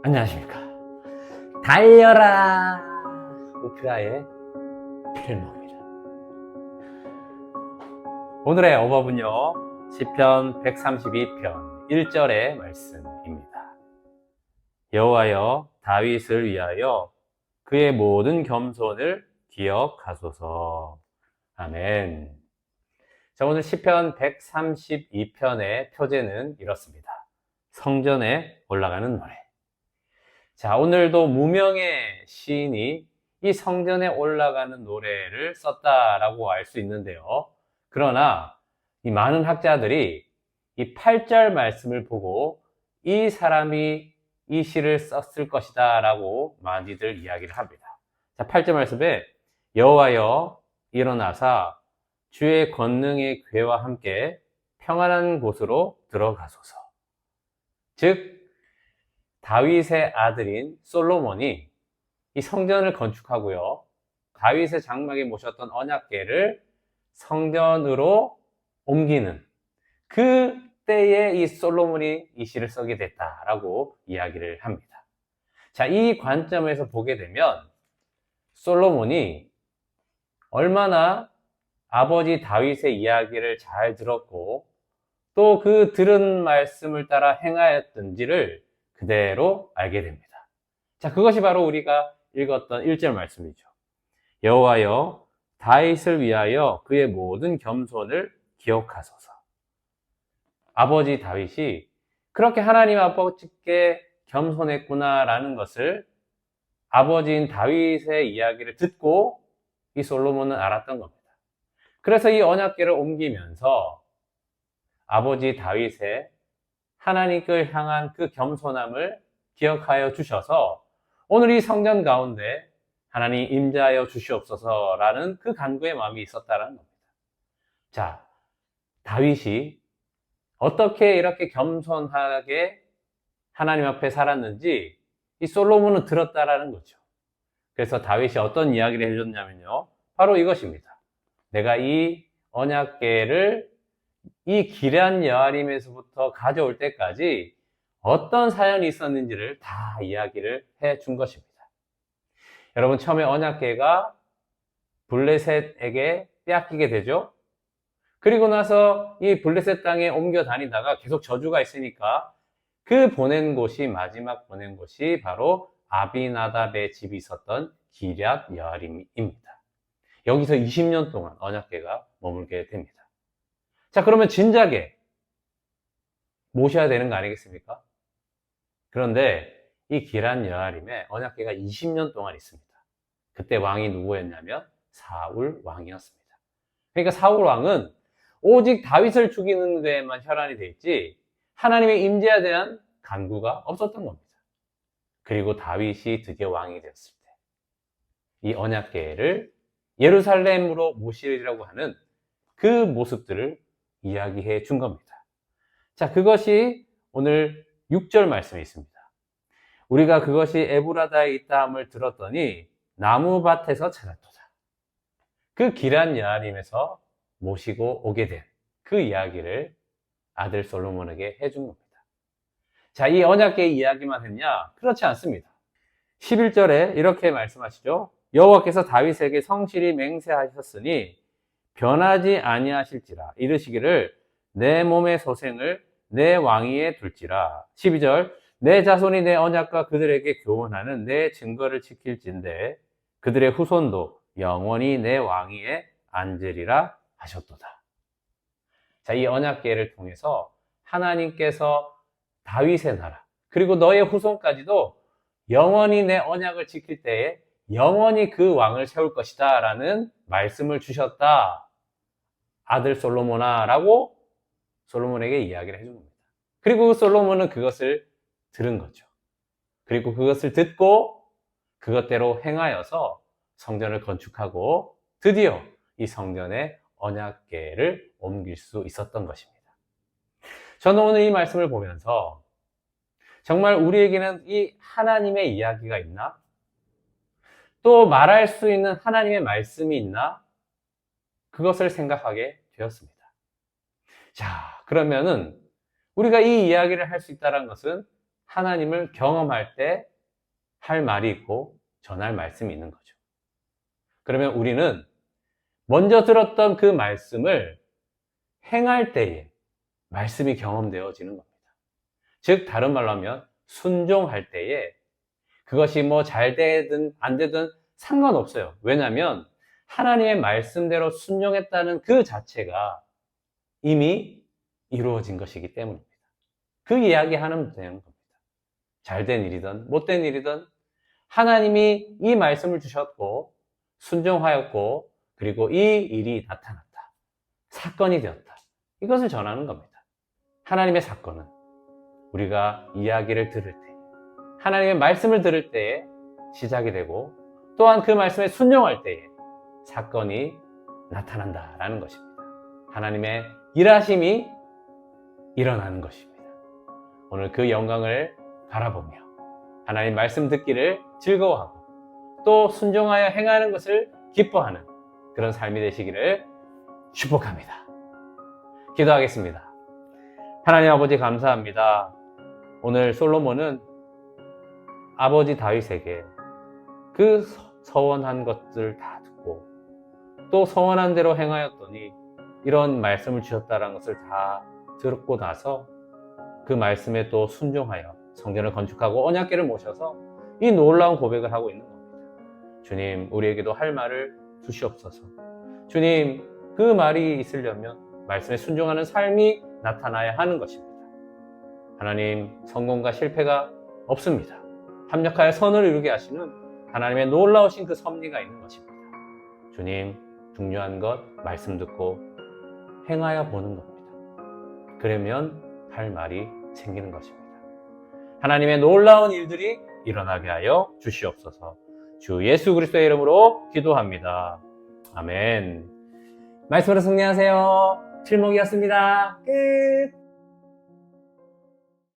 안녕하십니까. 달려라 오프라의 필모입니다. 오늘의 어법은요, 시편 132편 1절의 말씀입니다. 여호와여 다윗을 위하여 그의 모든 겸손을 기억하소서. 아멘. 자, 오늘 시편 132편의 표제는 이렇습니다. 성전에 올라가는 노래. 자, 오늘도 무명의 시인이 이 성전에 올라가는 노래를 썼다라고 알 수 있는데요. 그러나 이 많은 학자들이 이 8절 말씀을 보고 이 사람이 이 시를 썼을 것이다 라고 많이들 이야기를 합니다. 자, 8절 말씀에 여호와여 일어나사 주의 권능의 궤와 함께 평안한 곳으로 들어가소서. 즉 다윗의 아들인 솔로몬이 이 성전을 건축하고요, 다윗의 장막에 모셨던 언약궤를 성전으로 옮기는 그때에 이 솔로몬이 이 시를 쓰게 됐다라고 이야기를 합니다. 자, 이 관점에서 보게 되면 솔로몬이 얼마나 아버지 다윗의 이야기를 잘 들었고 또 그 들은 말씀을 따라 행하였던지를 그대로 알게 됩니다. 자, 그것이 바로 우리가 읽었던 1절 말씀이죠. 여호와여 다윗을 위하여 그의 모든 겸손을 기억하소서. 아버지 다윗이 그렇게 하나님 아버지께 겸손했구나라는 것을 아버지인 다윗의 이야기를 듣고 이 솔로몬은 알았던 겁니다. 그래서 이 언약궤를 옮기면서 아버지 다윗의 하나님을 향한 그 겸손함을 기억하여 주셔서 오늘 이 성전 가운데 하나님 임재하여 주시옵소서라는 그 간구의 마음이 있었다는 겁니다. 자, 다윗이 어떻게 이렇게 겸손하게 하나님 앞에 살았는지 이 솔로몬은 들었다라는 거죠. 그래서 다윗이 어떤 이야기를 해줬냐면요, 바로 이것입니다. 내가 이 언약궤를 이 기럇 여아림에서부터 가져올 때까지 어떤 사연이 있었는지를 다 이야기를 해준 것입니다. 여러분, 처음에 언약궤가 블레셋에게 빼앗기게 되죠. 그리고 나서 이 블레셋 땅에 옮겨 다니다가 계속 저주가 있으니까 그 보낸 곳이, 마지막 보낸 곳이 바로 아비나답의 집이 있었던 기럇 여아림입니다. 여기서 20년 동안 언약궤가 머물게 됩니다. 자, 그러면 진작에 모셔야 되는 거 아니겠습니까? 그런데 이 기럇 여아림에 언약궤가 20년 동안 있습니다. 그때 왕이 누구였냐면 사울 왕이었습니다. 그러니까 사울 왕은 오직 다윗을 죽이는 데에만 혈안이 돼 있지 하나님의 임재에 대한 간구가 없었던 겁니다. 그리고 다윗이 드디어 왕이 되었을 때 이 언약궤를 예루살렘으로 모시리라고 하는 그 모습들을 이야기해 준 겁니다. 자, 그것이 오늘 6절 말씀에 있습니다. 우리가 그것이 에브라다에 있다함을 들었더니 나무밭에서 찾았도다. 그 기럇 여아림에서 모시고 오게 된 그 이야기를 아들 솔로몬에게 해준 겁니다. 자, 이 언약궤 이야기만 했냐? 그렇지 않습니다. 11절에 이렇게 말씀하시죠. 여호와께서 다윗에게 성실히 맹세하셨으니 변하지 아니하실지라 이르시기를 내 몸의 소생을 내 왕위에 둘지라. 12절 내 자손이 내 언약과 그들에게 교훈하는 내 증거를 지킬진대 그들의 후손도 영원히 내 왕위에 앉으리라 하셨도다. 자, 이 언약궤를 통해서 하나님께서 다윗의 나라 그리고 너의 후손까지도 영원히 내 언약을 지킬 때에 영원히 그 왕을 세울 것이다 라는 말씀을 주셨다, 아들 솔로몬아 라고 솔로몬에게 이야기를 해준 겁니다. 그리고 솔로몬은 그것을 들은 거죠. 그리고 그것을 듣고 그것대로 행하여서 성전을 건축하고 드디어 이 성전에 언약궤를 옮길 수 있었던 것입니다. 저는 오늘 이 말씀을 보면서 정말 우리에게는 이 하나님의 이야기가 있나? 또 말할 수 있는 하나님의 말씀이 있나? 그것을 생각하게 되었습니다. 자, 그러면은 우리가 이 이야기를 할 수 있다는 것은 하나님을 경험할 때 할 말이 있고 전할 말씀이 있는 거죠. 그러면 우리는 먼저 들었던 그 말씀을 행할 때에 말씀이 경험되어지는 겁니다. 즉 다른 말로 하면 순종할 때에 그것이 뭐 잘 되든 안 되든 상관없어요. 왜냐하면 하나님의 말씀대로 순종했다는 그 자체가 이미 이루어진 것이기 때문입니다. 그 이야기하면 되는 겁니다. 잘된 일이든 못된 일이든 하나님이 이 말씀을 주셨고 순종하였고 그리고 이 일이 나타났다. 사건이 되었다. 이것을 전하는 겁니다. 하나님의 사건은 우리가 이야기를 들을 때, 하나님의 말씀을 들을 때에 시작이 되고 또한 그 말씀에 순종할 때에 사건이 나타난다라는 것입니다. 하나님의 일하심이 일어나는 것입니다. 오늘 그 영광을 바라보며 하나님 말씀 듣기를 즐거워하고 또 순종하여 행하는 것을 기뻐하는 그런 삶이 되시기를 축복합니다. 기도하겠습니다. 하나님 아버지 감사합니다. 오늘 솔로몬은 아버지 다윗에게 그 서원한 것들 다 듣고 또 서원한 대로 행하였더니 이런 말씀을 주셨다는 것을 다 듣고 나서 그 말씀에 또 순종하여 성전을 건축하고 언약궤를 모셔서 이 놀라운 고백을 하고 있는 겁니다. 주님, 우리에게도 할 말을 주시옵소서. 주님, 그 말이 있으려면 말씀에 순종하는 삶이 나타나야 하는 것입니다. 하나님, 성공과 실패가 없습니다. 합력하여 선을 이루게 하시는 하나님의 놀라우신 그 섭리가 있는 것입니다. 주님, 중요한 것 말씀 듣고 행하여 보는 겁니다. 그러면 할 말이 생기는 것입니다. 하나님의 놀라운 일들이 일어나게 하여 주시옵소서. 주 예수 그리스도의 이름으로 기도합니다. 아멘. 말씀으로 승리하세요. 칠목이었습니다. 끝.